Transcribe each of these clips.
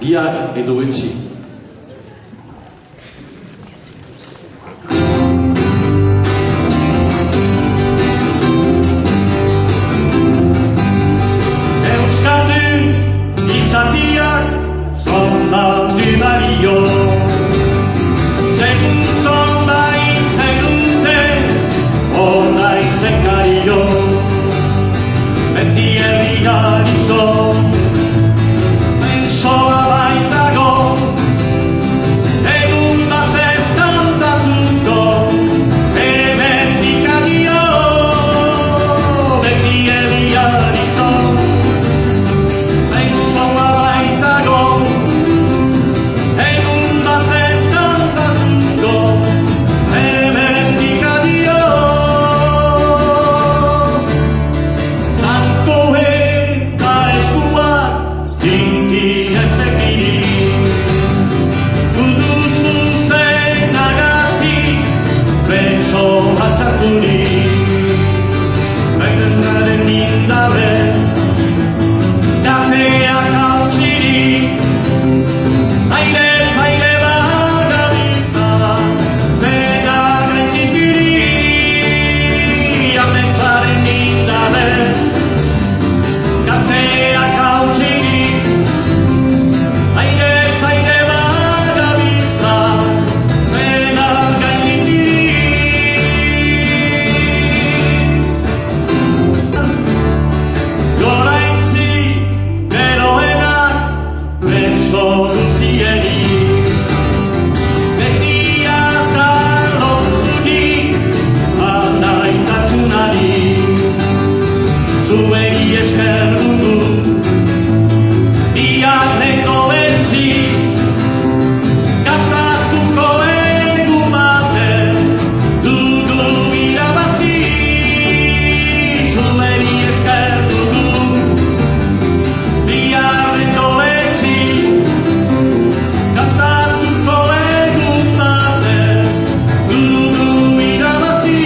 bihar edo etzi. Euskaldun izateak zonaldu balio, segutzen baitzen dute ordaintzen kario, beti herrian izan soa baitago, egun batez kantatuko, hemendik adio, beti herrian izan soa baitago, egun batez kantatuko, hemendik adio. Tanko eta eskuak tinki Berdenaren indabe Kafeak hautsirik Aire bagabiltza Bega gaititirik Ametzaren indabe Kafeak hautsirik Aire bagabiltza Bega gaititirik Zuegi esker dugu Biarneko etzi Kantatuko egun baten Dugu irabazi Zuegi esker dugu Biarneko etzi Kantatuko egun baten Dugu irabazi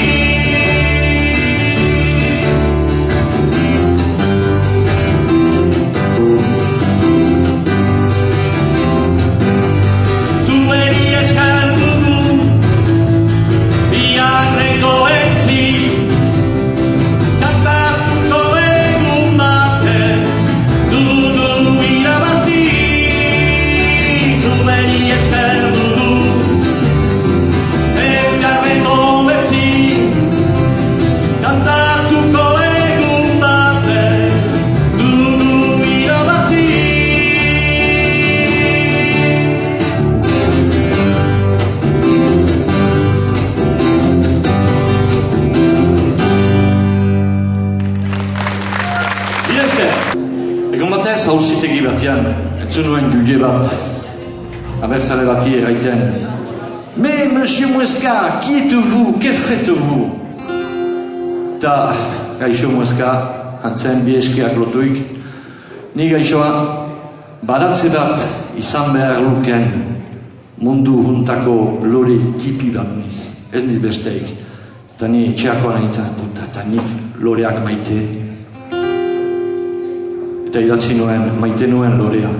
Egon batez, hauzitegi batean, entzun nuen guge bat, abertzale bati eraiten. Mais, Monsieur Muesca, qui êtes-vous? Que faites-vous? Ta, gaixo Muesca, antzen bi eskiak lotuik, ni gaixoa, baratze bat izan behar luken mundu juntako lore tipi bat niz, ez niz besteik. Eta ni etxeakoa nahintzen, puta, eta nik loreak maite. Eta idatzi nuen, maite nuen lorea.